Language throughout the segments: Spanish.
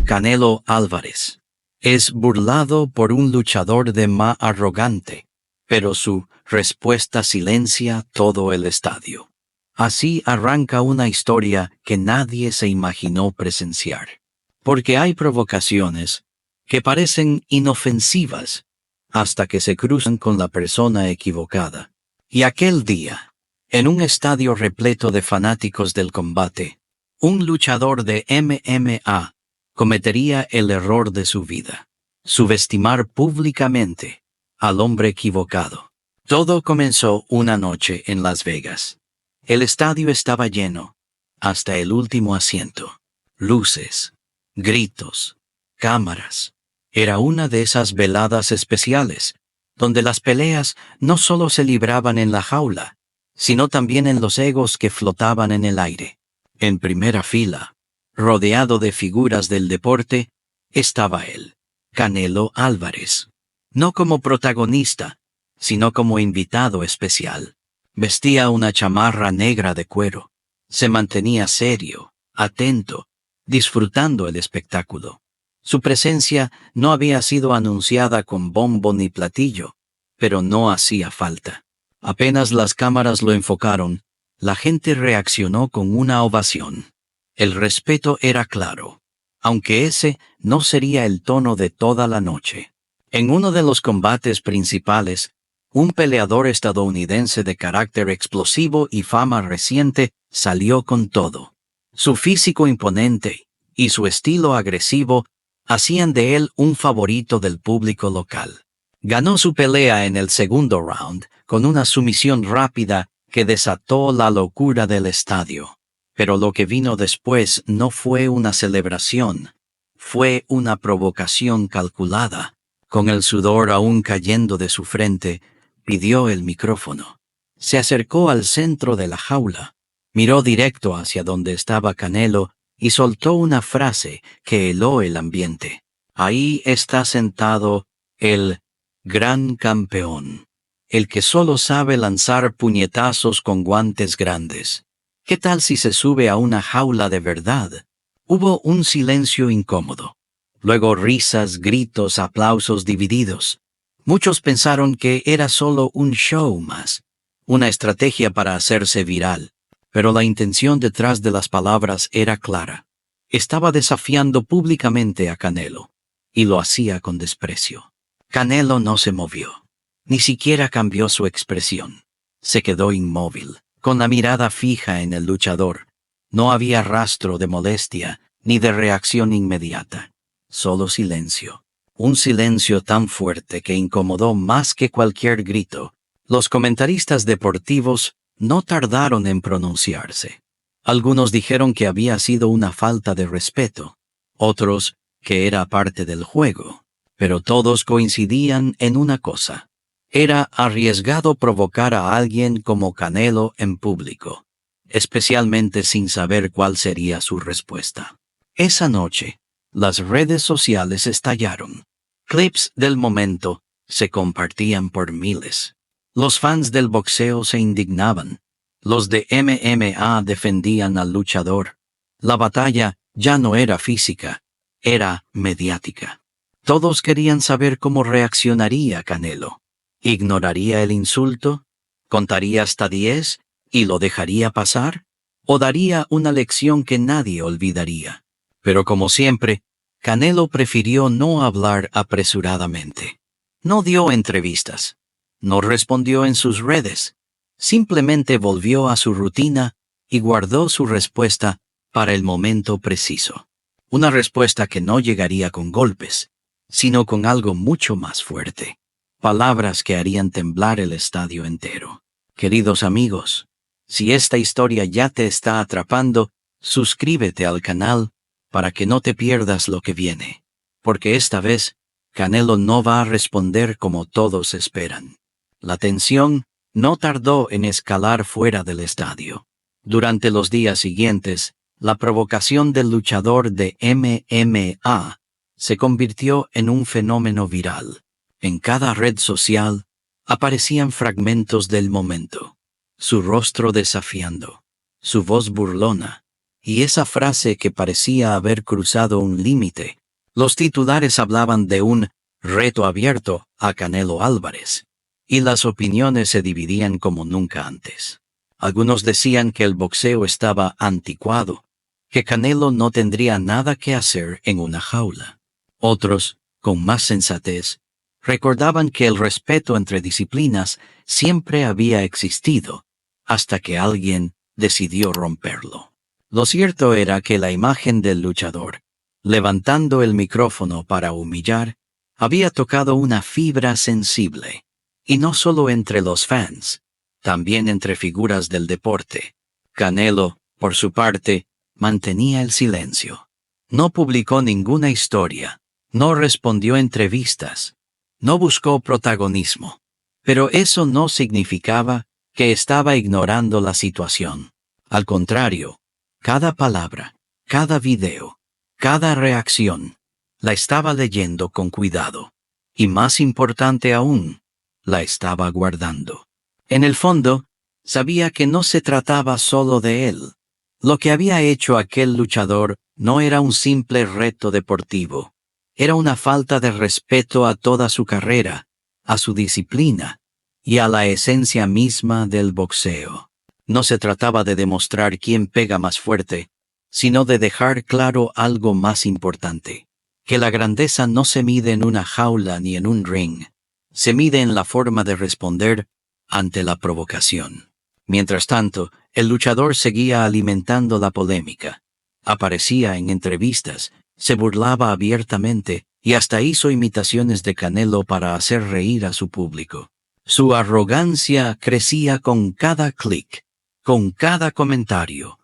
Canelo Álvarez es burlado por un luchador de más arrogante, pero su respuesta silencia todo el estadio. Así arranca una historia que nadie se imaginó presenciar. Porque hay provocaciones que parecen inofensivas hasta que se cruzan con la persona equivocada. Y aquel día, en un estadio repleto de fanáticos del combate, un luchador de MMA cometería el error de su vida: subestimar públicamente al hombre equivocado. Todo comenzó una noche en Las Vegas. El estadio estaba lleno, hasta el último asiento. Luces, gritos, cámaras. Era una de esas veladas especiales, donde las peleas no solo se libraban en la jaula, sino también en los egos que flotaban en el aire. En primera fila, rodeado de figuras del deporte, estaba él, Canelo Álvarez. No como protagonista, sino como invitado especial. Vestía una chamarra negra de cuero. Se mantenía serio, atento, disfrutando el espectáculo. Su presencia no había sido anunciada con bombo ni platillo, pero no hacía falta. Apenas las cámaras lo enfocaron, la gente reaccionó con una ovación. El respeto era claro, aunque ese no sería el tono de toda la noche. En uno de los combates principales, un peleador estadounidense de carácter explosivo y fama reciente salió con todo. Su físico imponente y su estilo agresivo hacían de él un favorito del público local. Ganó su pelea en el segundo round con una sumisión rápida que desató la locura del estadio. Pero lo que vino después no fue una celebración, fue una provocación calculada. Con el sudor aún cayendo de su frente, pidió el micrófono. Se acercó al centro de la jaula, miró directo hacia donde estaba Canelo y soltó una frase que heló el ambiente. Ahí está sentado el gran campeón, el que solo sabe lanzar puñetazos con guantes grandes. ¿Qué tal si se sube a una jaula de verdad? Hubo un silencio incómodo. Luego risas, gritos, aplausos divididos. Muchos pensaron que era solo un show más, una estrategia para hacerse viral. Pero la intención detrás de las palabras era clara. Estaba desafiando públicamente a Canelo, y lo hacía con desprecio. Canelo no se movió. Ni siquiera cambió su expresión. Se quedó inmóvil, con la mirada fija en el luchador. No había rastro de molestia, ni de reacción inmediata. Solo silencio. Un silencio tan fuerte que incomodó más que cualquier grito. Los comentaristas deportivos no tardaron en pronunciarse. Algunos dijeron que había sido una falta de respeto. Otros, que era parte del juego. Pero todos coincidían en una cosa. Era arriesgado provocar a alguien como Canelo en público, especialmente sin saber cuál sería su respuesta. Esa noche, las redes sociales estallaron. Clips del momento se compartían por miles. Los fans del boxeo se indignaban. Los de MMA defendían al luchador. La batalla ya no era física, era mediática. Todos querían saber cómo reaccionaría Canelo. ¿Ignoraría el insulto? ¿Contaría hasta 10 y lo dejaría pasar? ¿O daría una lección que nadie olvidaría? Pero como siempre, Canelo prefirió no hablar apresuradamente. No dio entrevistas. No respondió en sus redes. Simplemente volvió a su rutina y guardó su respuesta para el momento preciso. Una respuesta que no llegaría con golpes, sino con algo mucho más fuerte. Palabras que harían temblar el estadio entero. Queridos amigos, si esta historia ya te está atrapando, suscríbete al canal para que no te pierdas lo que viene. Porque esta vez, Canelo no va a responder como todos esperan. La tensión no tardó en escalar fuera del estadio. Durante los días siguientes, la provocación del luchador de MMA se convirtió en un fenómeno viral. En cada red social aparecían fragmentos del momento. Su rostro desafiando, su voz burlona, y esa frase que parecía haber cruzado un límite, Los titulares hablaban de un reto abierto a Canelo Álvarez, y las opiniones se dividían como nunca antes. Algunos decían que el boxeo estaba anticuado, que Canelo no tendría nada que hacer en una jaula. Otros, con más sensatez, recordaban que el respeto entre disciplinas siempre había existido, hasta que alguien decidió romperlo. Lo cierto era que la imagen del luchador, levantando el micrófono para humillar, había tocado una fibra sensible, y no solo entre los fans, también entre figuras del deporte. Canelo, por su parte, mantenía el silencio. No publicó ninguna historia, no respondió entrevistas, no buscó protagonismo. Pero eso no significaba que estaba ignorando la situación. Al contrario, cada palabra, cada video, cada reacción, la estaba leyendo con cuidado. Y más importante aún, la estaba guardando. En el fondo, sabía que no se trataba solo de él. Lo que había hecho aquel luchador no era un simple reto deportivo. Era una falta de respeto a toda su carrera, a su disciplina y a la esencia misma del boxeo. No se trataba de demostrar quién pega más fuerte, sino de dejar claro algo más importante, que la grandeza no se mide en una jaula ni en un ring, se mide en la forma de responder ante la provocación. Mientras tanto, el luchador seguía alimentando la polémica. Aparecía en entrevistas, se burlaba abiertamente y hasta hizo imitaciones de Canelo para hacer reír a su público. Su arrogancia crecía con cada clic, con cada comentario,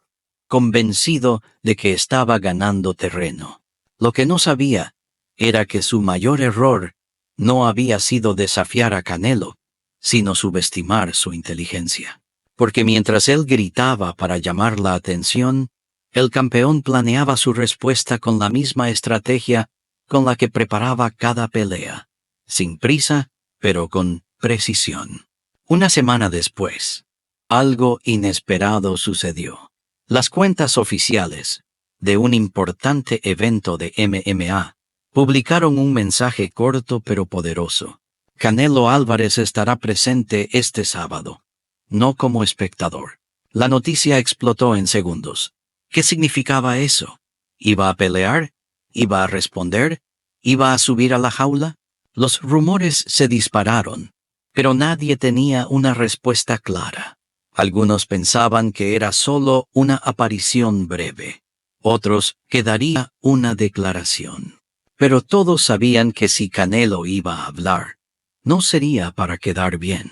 convencido de que estaba ganando terreno. Lo que no sabía era que su mayor error no había sido desafiar a Canelo, sino subestimar su inteligencia. Porque mientras él gritaba para llamar la atención, el campeón planeaba su respuesta con la misma estrategia con la que preparaba cada pelea, sin prisa, pero con precisión. Una semana después, algo inesperado sucedió. Las cuentas oficiales de un importante evento de MMA publicaron un mensaje corto pero poderoso. Canelo Álvarez estará presente este sábado, no como espectador. La noticia explotó en segundos. ¿Qué significaba eso? ¿Iba a pelear? ¿Iba a responder? ¿Iba a subir a la jaula? Los rumores se dispararon, pero nadie tenía una respuesta clara. Algunos pensaban que era solo una aparición breve. Otros que daría una declaración. Pero todos sabían que si Canelo iba a hablar, no sería para quedar bien.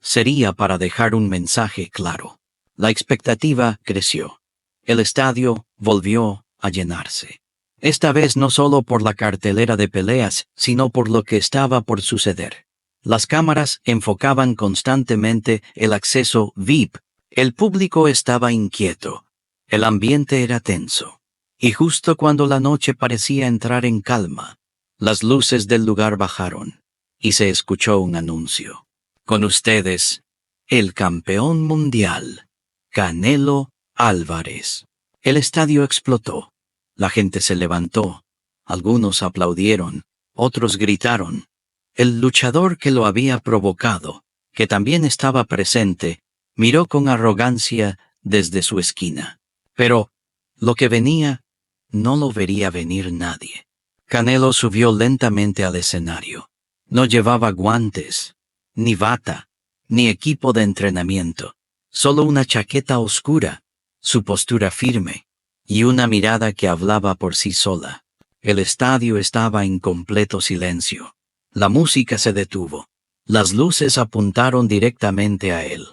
Sería para dejar un mensaje claro. La expectativa creció. El estadio volvió a llenarse. Esta vez no solo por la cartelera de peleas, sino por lo que estaba por suceder. Las cámaras enfocaban constantemente el acceso VIP. El público estaba inquieto. El ambiente era tenso. Y justo cuando la noche parecía entrar en calma, las luces del lugar bajaron, y se escuchó un anuncio. Con ustedes, el campeón mundial, Canelo Álvarez. El estadio explotó. La gente se levantó. Algunos aplaudieron, otros gritaron. El luchador que lo había provocado, que también estaba presente, miró con arrogancia desde su esquina. Pero lo que venía, no lo vería venir nadie. Canelo subió lentamente al escenario. No llevaba guantes, ni bata, ni equipo de entrenamiento. Solo una chaqueta oscura, su postura firme, y una mirada que hablaba por sí sola. El estadio estaba en completo silencio. La música se detuvo. Las luces apuntaron directamente a él.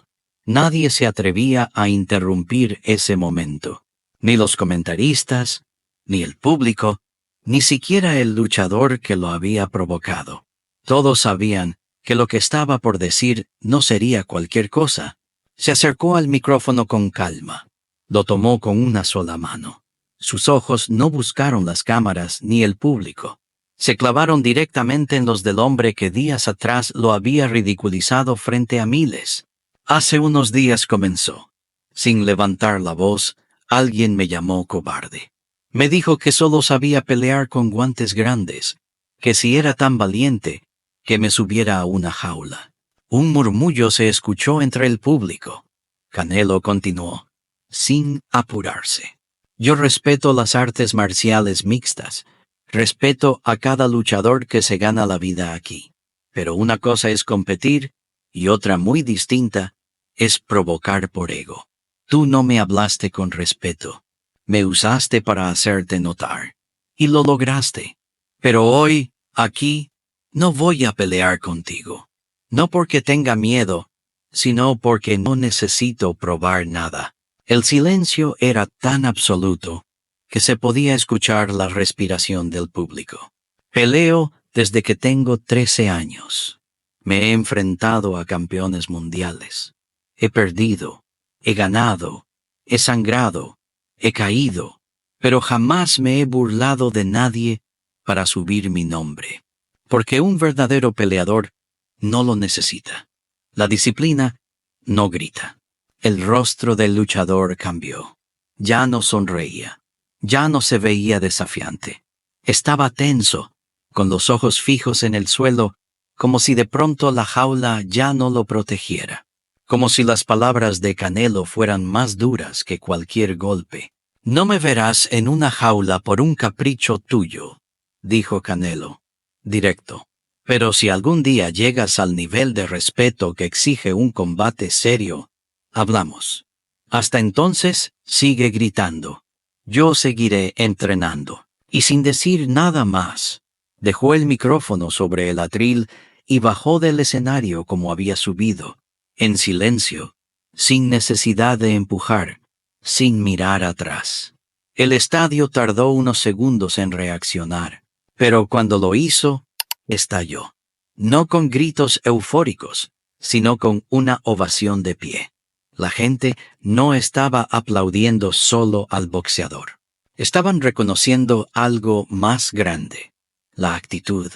Nadie se atrevía a interrumpir ese momento. Ni los comentaristas, ni el público, ni siquiera el luchador que lo había provocado. Todos sabían que lo que estaba por decir no sería cualquier cosa. Se acercó al micrófono con calma. Lo tomó con una sola mano. Sus ojos no buscaron las cámaras ni el público. Se clavaron directamente en los del hombre que días atrás lo había ridiculizado frente a miles. Hace unos días comenzó. Sin levantar la voz, alguien me llamó cobarde. Me dijo que solo sabía pelear con guantes grandes, que si era tan valiente, que me subiera a una jaula. Un murmullo se escuchó entre el público. Canelo continuó, sin apurarse. Yo respeto las artes marciales mixtas. Respeto a cada luchador que se gana la vida aquí. Pero una cosa es competir, y otra muy distinta, es provocar por ego. Tú no me hablaste con respeto. Me usaste para hacerte notar. Y lo lograste. Pero hoy, aquí, no voy a pelear contigo. No porque tenga miedo, sino porque no necesito probar nada. El silencio era tan absoluto que se podía escuchar la respiración del público. Peleo desde que tengo 13 años. Me he enfrentado a campeones mundiales. He perdido, he ganado, he sangrado, he caído, pero jamás me he burlado de nadie para subir mi nombre. Porque un verdadero peleador no lo necesita. La disciplina no grita. El rostro del luchador cambió. Ya no sonreía. Ya no se veía desafiante. Estaba tenso, con los ojos fijos en el suelo, como si de pronto la jaula ya no lo protegiera. Como si las palabras de Canelo fueran más duras que cualquier golpe. No me verás en una jaula por un capricho tuyo, dijo Canelo, directo. Pero si algún día llegas al nivel de respeto que exige un combate serio, hablamos. Hasta entonces, sigue gritando. Yo seguiré entrenando. Y sin decir nada más, dejó el micrófono sobre el atril y bajó del escenario como había subido, en silencio, sin necesidad de empujar, sin mirar atrás. El estadio tardó unos segundos en reaccionar, pero cuando lo hizo, estalló. No con gritos eufóricos, sino con una ovación de pie. La gente no estaba aplaudiendo solo al boxeador. Estaban reconociendo algo más grande. La actitud,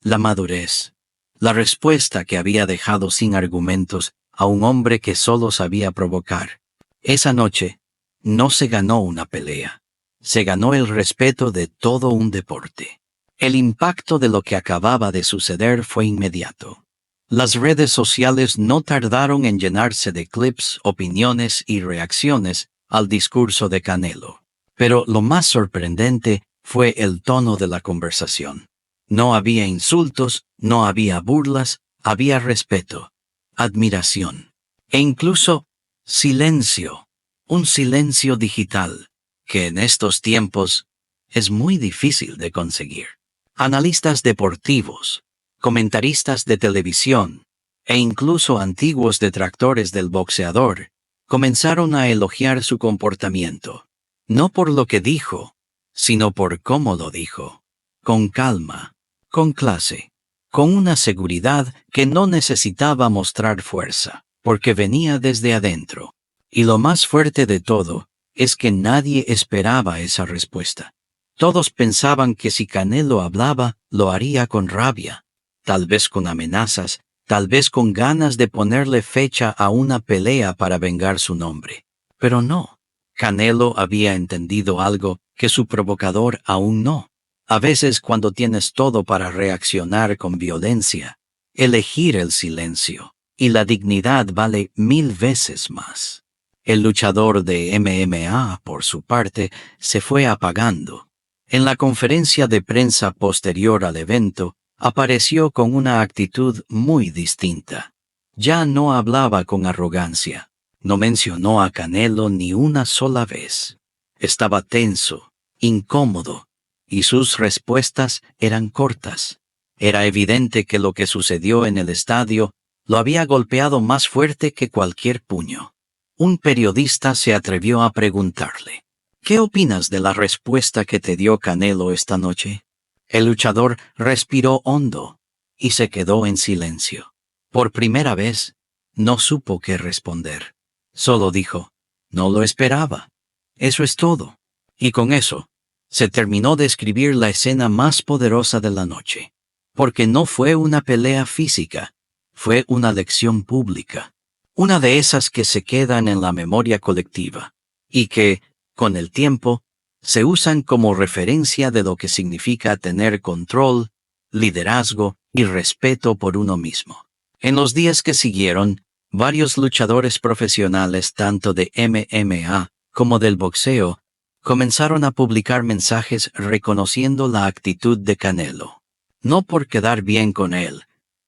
la madurez, la respuesta que había dejado sin argumentos a un hombre que solo sabía provocar. Esa noche, no se ganó una pelea. Se ganó el respeto de todo un deporte. El impacto de lo que acababa de suceder fue inmediato. Las redes sociales no tardaron en llenarse de clips, opiniones y reacciones al discurso de Canelo. Pero lo más sorprendente fue el tono de la conversación. No había insultos, no había burlas, había respeto, admiración e incluso silencio. Un silencio digital, que en estos tiempos es muy difícil de conseguir. Analistas deportivos, comentaristas de televisión e incluso antiguos detractores del boxeador comenzaron a elogiar su comportamiento, no por lo que dijo, sino por cómo lo dijo, con calma, con clase, con una seguridad que no necesitaba mostrar fuerza, porque venía desde adentro. Y lo más fuerte de todo es que nadie esperaba esa respuesta. Todos pensaban que si Canelo hablaba, lo haría con rabia, tal vez con amenazas, tal vez con ganas de ponerle fecha a una pelea para vengar su nombre. Pero no. Canelo había entendido algo que su provocador aún no. A veces cuando tienes todo para reaccionar con violencia, elegir el silencio y la dignidad vale 1000 veces más. El luchador de MMA, por su parte, se fue apagando. En la conferencia de prensa posterior al evento, apareció con una actitud muy distinta. Ya no hablaba con arrogancia. No mencionó a Canelo ni una sola vez. Estaba tenso, incómodo, y sus respuestas eran cortas. Era evidente que lo que sucedió en el estadio lo había golpeado más fuerte que cualquier puño. Un periodista se atrevió a preguntarle: ¿qué opinas de la respuesta que te dio Canelo esta noche? El luchador respiró hondo y se quedó en silencio. Por primera vez, no supo qué responder. Solo dijo: no lo esperaba. Eso es todo. Y con eso, se terminó de escribir la escena más poderosa de la noche. Porque no fue una pelea física, fue una lección pública. Una de esas que se quedan en la memoria colectiva. Y que, con el tiempo, Se usan como referencia de lo que significa tener control, liderazgo y respeto por uno mismo. En los días que siguieron, varios luchadores profesionales tanto de MMA como del boxeo comenzaron a publicar mensajes reconociendo la actitud de Canelo. No por quedar bien con él,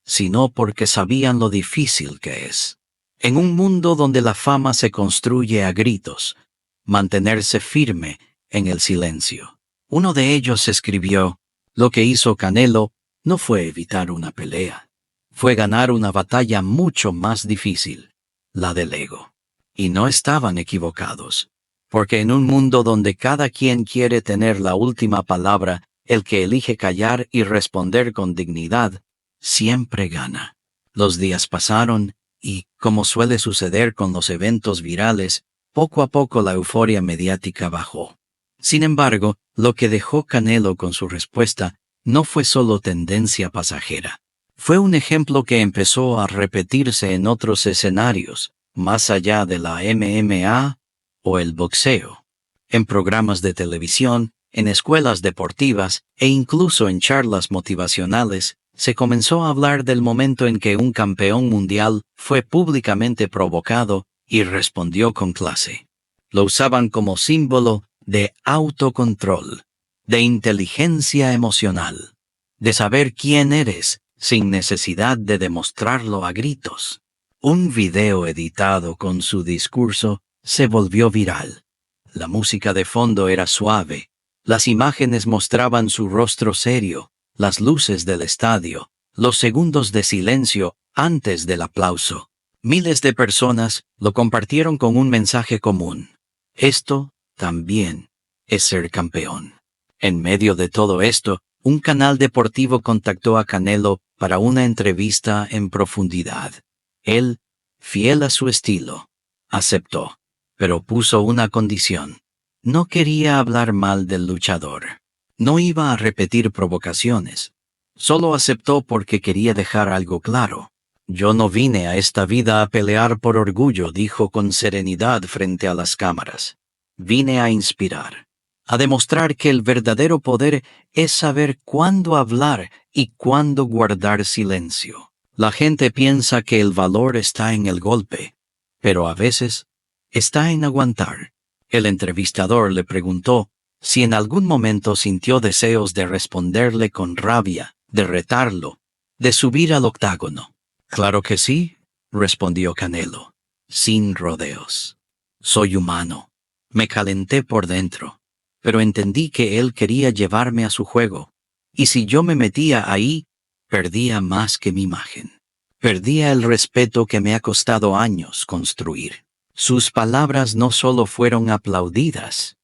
sino porque sabían lo difícil que es. En un mundo donde la fama se construye a gritos, mantenerse firme en el silencio. Uno de ellos escribió: lo que hizo Canelo no fue evitar una pelea, fue ganar una batalla mucho más difícil, la del ego. Y no estaban equivocados, porque en un mundo donde cada quien quiere tener la última palabra, el que elige callar y responder con dignidad, siempre gana. Los días pasaron y, como suele suceder con los eventos virales, poco a poco la euforia mediática bajó. Sin embargo, lo que dejó Canelo con su respuesta no fue solo tendencia pasajera. Fue un ejemplo que empezó a repetirse en otros escenarios, más allá de la MMA o el boxeo. En programas de televisión, en escuelas deportivas e incluso en charlas motivacionales, se comenzó a hablar del momento en que un campeón mundial fue públicamente provocado y respondió con clase. Lo usaban como símbolo de autocontrol, de inteligencia emocional, de saber quién eres sin necesidad de demostrarlo a gritos. Un video editado con su discurso se volvió viral. La música de fondo era suave, las imágenes mostraban su rostro serio, las luces del estadio, los segundos de silencio antes del aplauso. Miles de personas lo compartieron con un mensaje común: esto también es ser campeón. En medio de todo esto, un canal deportivo contactó a Canelo para una entrevista en profundidad. Él, fiel a su estilo, aceptó, pero puso una condición. No quería hablar mal del luchador. No iba a repetir provocaciones. Solo aceptó porque quería dejar algo claro. Yo no vine a esta vida a pelear por orgullo, dijo con serenidad frente a las cámaras. Vine a inspirar, a demostrar que el verdadero poder es saber cuándo hablar y cuándo guardar silencio. La gente piensa que el valor está en el golpe, pero a veces está en aguantar. El entrevistador le preguntó si en algún momento sintió deseos de responderle con rabia, de retarlo, de subir al octágono. Claro que sí, respondió Canelo, sin rodeos. Soy humano. Me calenté por dentro, pero entendí que él quería llevarme a su juego, y si yo me metía ahí, perdía más que mi imagen. Perdía el respeto que me ha costado años construir. Sus palabras no solo fueron aplaudidas,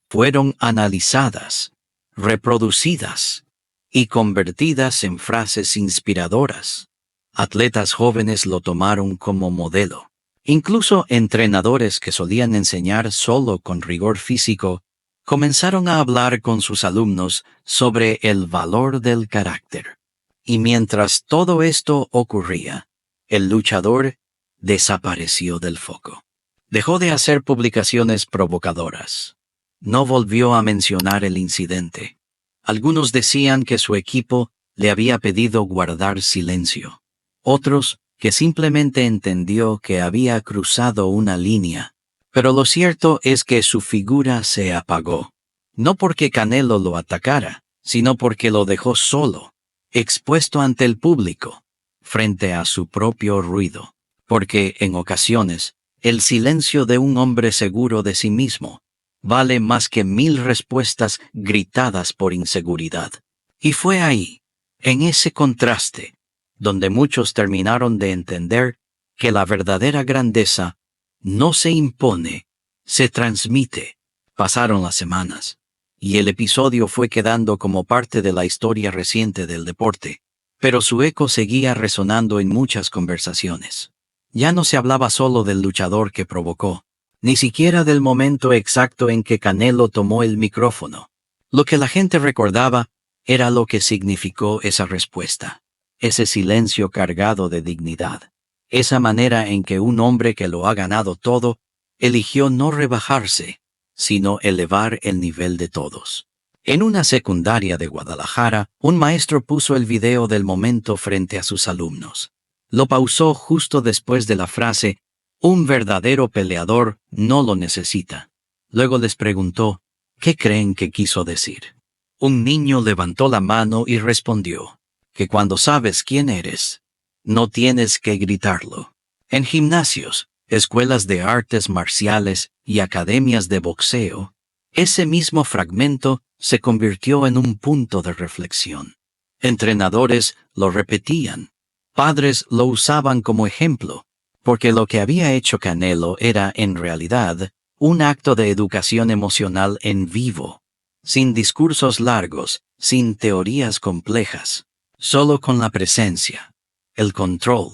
fueron analizadas, reproducidas y convertidas en frases inspiradoras. Atletas jóvenes lo tomaron como modelo. Incluso entrenadores que solían enseñar solo con rigor físico, comenzaron a hablar con sus alumnos sobre el valor del carácter. Y mientras todo esto ocurría, el luchador desapareció del foco. Dejó de hacer publicaciones provocadoras. No volvió a mencionar el incidente. Algunos decían que su equipo le había pedido guardar silencio. Otros, que simplemente entendió que había cruzado una línea. Pero lo cierto es que su figura se apagó. No porque Canelo lo atacara, sino porque lo dejó solo, expuesto ante el público, frente a su propio ruido. Porque, en ocasiones, el silencio de un hombre seguro de sí mismo vale más que 1000 respuestas gritadas por inseguridad. Y fue ahí, en ese contraste, donde muchos terminaron de entender que la verdadera grandeza no se impone, se transmite. Pasaron las semanas, y el episodio fue quedando como parte de la historia reciente del deporte, pero su eco seguía resonando en muchas conversaciones. Ya no se hablaba solo del luchador que provocó, ni siquiera del momento exacto en que Canelo tomó el micrófono. Lo que la gente recordaba era lo que significó esa respuesta, ese silencio cargado de dignidad, esa manera en que un hombre que lo ha ganado todo, eligió no rebajarse, sino elevar el nivel de todos. En una secundaria de Guadalajara, un maestro puso el video del momento frente a sus alumnos. Lo pausó justo después de la frase, "Un verdadero peleador no lo necesita". Luego les preguntó, ¿qué creen que quiso decir? Un niño levantó la mano y respondió, que cuando sabes quién eres, no tienes que gritarlo. En gimnasios, escuelas de artes marciales y academias de boxeo, ese mismo fragmento se convirtió en un punto de reflexión. Entrenadores lo repetían, padres lo usaban como ejemplo, porque lo que había hecho Canelo era, en realidad, un acto de educación emocional en vivo, sin discursos largos, sin teorías complejas, solo con la presencia, el control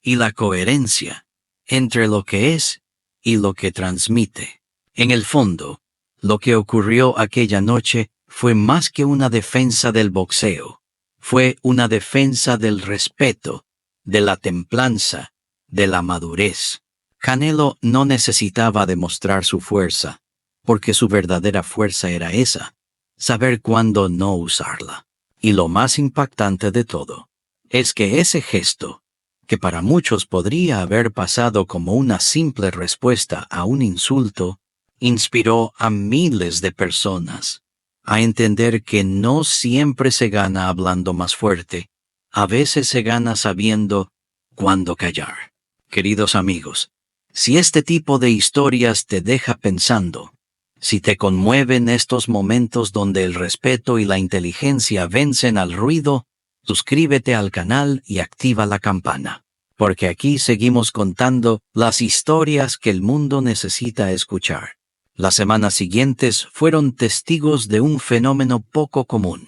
y la coherencia entre lo que es y lo que transmite. En el fondo, lo que ocurrió aquella noche fue más que una defensa del boxeo, fue una defensa del respeto, de la templanza, de la madurez. Canelo no necesitaba demostrar su fuerza, porque su verdadera fuerza era esa, saber cuándo no usarla. Y lo más impactante de todo, es que ese gesto, que para muchos podría haber pasado como una simple respuesta a un insulto, inspiró a miles de personas a entender que no siempre se gana hablando más fuerte, a veces se gana sabiendo cuándo callar. Queridos amigos, si este tipo de historias te deja pensando, si te conmueven estos momentos donde el respeto y la inteligencia vencen al ruido, suscríbete al canal y activa la campana, porque aquí seguimos contando las historias que el mundo necesita escuchar. Las semanas siguientes fueron testigos de un fenómeno poco común.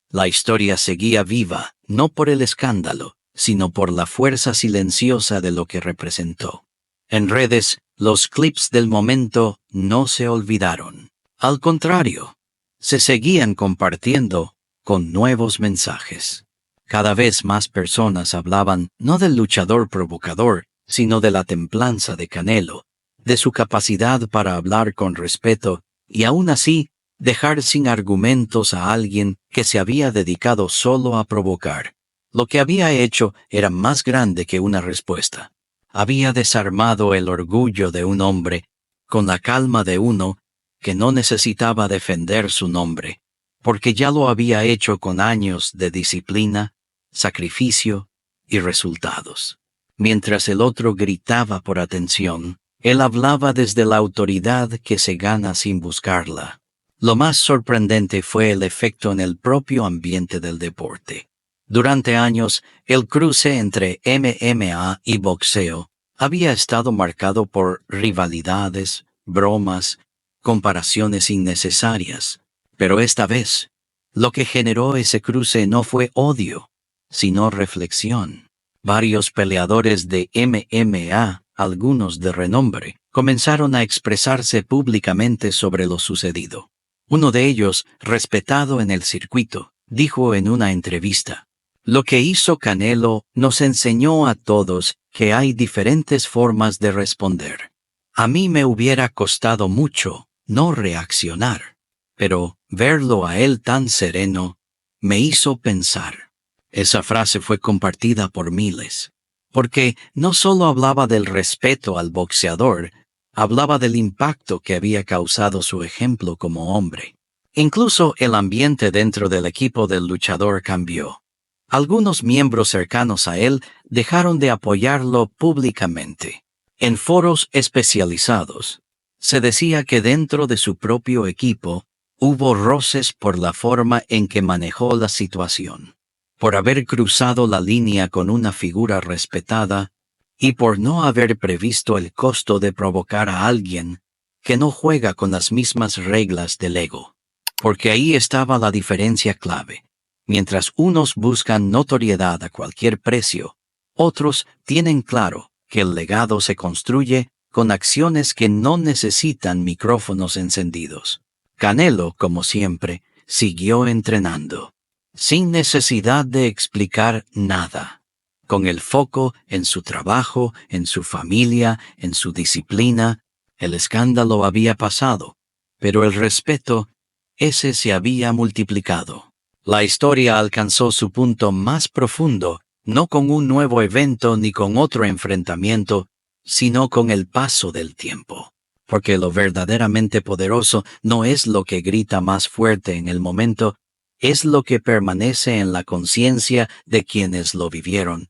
La historia seguía viva, no por el escándalo, sino por la fuerza silenciosa de lo que representó. En redes, los clips del momento no se olvidaron. Al contrario, se seguían compartiendo con nuevos mensajes. Cada vez más personas hablaban no del luchador provocador, sino de la templanza de Canelo, de su capacidad para hablar con respeto y aún así dejar sin argumentos a alguien que se había dedicado solo a provocar. Lo que había hecho era más grande que una respuesta. Había desarmado el orgullo de un hombre con la calma de uno que no necesitaba defender su nombre, porque ya lo había hecho con años de disciplina, sacrificio y resultados. Mientras el otro gritaba por atención, él hablaba desde la autoridad que se gana sin buscarla. Lo más sorprendente fue el efecto en el propio ambiente del deporte. Durante años, el cruce entre MMA y boxeo había estado marcado por rivalidades, bromas, comparaciones innecesarias. Pero esta vez, lo que generó ese cruce no fue odio, sino reflexión. Varios peleadores de MMA, algunos de renombre, comenzaron a expresarse públicamente sobre lo sucedido. Uno de ellos, respetado en el circuito, dijo en una entrevista, "Lo que hizo Canelo nos enseñó a todos que hay diferentes formas de responder. A mí me hubiera costado mucho no reaccionar, pero verlo a él tan sereno me hizo pensar". Esa frase fue compartida por miles, porque no solo hablaba del respeto al boxeador, hablaba del impacto que había causado su ejemplo como hombre. Incluso el ambiente dentro del equipo del luchador cambió. Algunos miembros cercanos a él dejaron de apoyarlo públicamente. En foros especializados, se decía que dentro de su propio equipo hubo roces por la forma en que manejó la situación, por haber cruzado la línea con una figura respetada y por no haber previsto el costo de provocar a alguien que no juega con las mismas reglas del ego. Porque ahí estaba la diferencia clave. Mientras unos buscan notoriedad a cualquier precio, otros tienen claro que el legado se construye con acciones que no necesitan micrófonos encendidos. Canelo, como siempre, siguió entrenando, sin necesidad de explicar nada, con el foco en su trabajo, en su familia, en su disciplina. El escándalo había pasado, pero el respeto, ese se había multiplicado. La historia alcanzó su punto más profundo, no con un nuevo evento ni con otro enfrentamiento, sino con el paso del tiempo. Porque lo verdaderamente poderoso no es lo que grita más fuerte en el momento, es lo que permanece en la conciencia de quienes lo vieron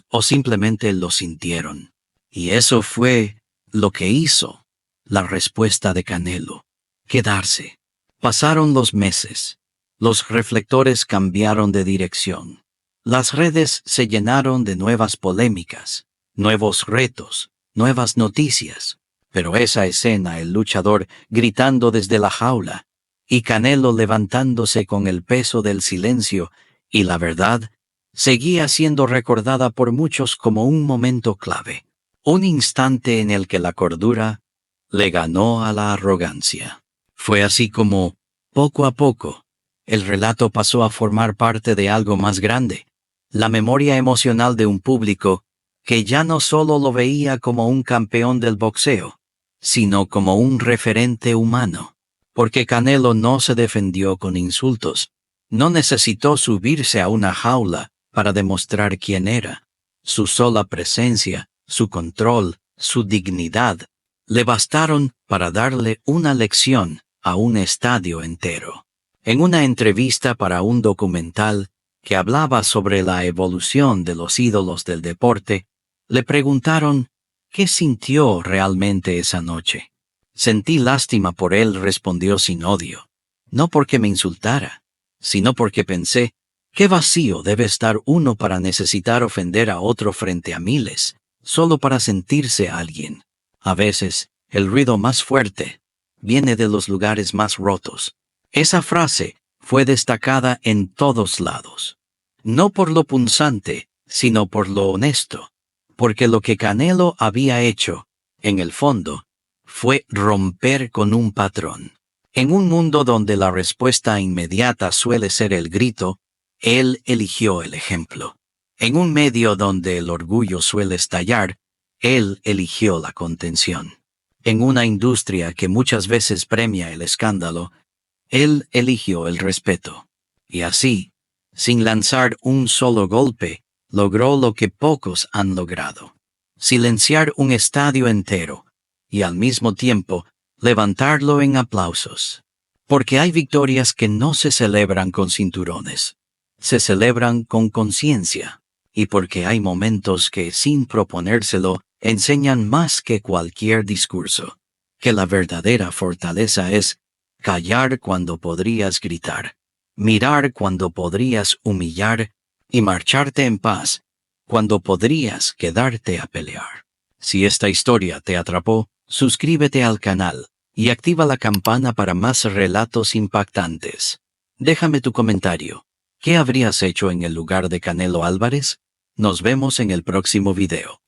o simplemente lo sintieron. Y eso fue lo que hizo la respuesta de Canelo: quedarse. Pasaron los meses. Los reflectores cambiaron de dirección. Las redes se llenaron de nuevas polémicas, nuevos retos, nuevas noticias. Pero esa escena, el luchador gritando desde la jaula, y Canelo levantándose con el peso del silencio y la verdad, seguía siendo recordada por muchos como un momento clave. Un instante en el que la cordura le ganó a la arrogancia. Fue así como, poco a poco, el relato pasó a formar parte de algo más grande, la memoria emocional de un público que ya no solo lo veía como un campeón del boxeo, sino como un referente humano. Porque Canelo no se defendió con insultos, no necesitó subirse a una jaula para demostrar quién era. Su sola presencia, su control, su dignidad, le bastaron para darle una lección a un estadio entero. En una entrevista para un documental que hablaba sobre la evolución de los ídolos del deporte, le preguntaron qué sintió realmente esa noche. Sentí lástima por él, respondió sin odio. No porque me insultara, sino porque pensé, qué vacío debe estar uno para necesitar ofender a otro frente a miles, solo para sentirse alguien. A veces, el ruido más fuerte viene de los lugares más rotos. Esa frase fue destacada en todos lados. No por lo punzante, sino por lo honesto. Porque lo que Canelo había hecho, en el fondo, fue romper con un patrón. En un mundo donde la respuesta inmediata suele ser el grito, él eligió el ejemplo. En un medio donde el orgullo suele estallar, él eligió la contención. En una industria que muchas veces premia el escándalo, él eligió el respeto. Y así, sin lanzar un solo golpe, logró lo que pocos han logrado: silenciar un estadio entero, y al mismo tiempo, levantarlo en aplausos. Porque hay victorias que no se celebran con cinturones. Se celebran con conciencia. Y porque hay momentos que, sin proponérselo, enseñan más que cualquier discurso. Que la verdadera fortaleza es callar cuando podrías gritar, mirar cuando podrías humillar, y marcharte en paz cuando podrías quedarte a pelear. Si esta historia te atrapó, suscríbete al canal y activa la campana para más relatos impactantes. Déjame tu comentario. ¿Qué habrías hecho en el lugar de Canelo Álvarez? Nos vemos en el próximo video.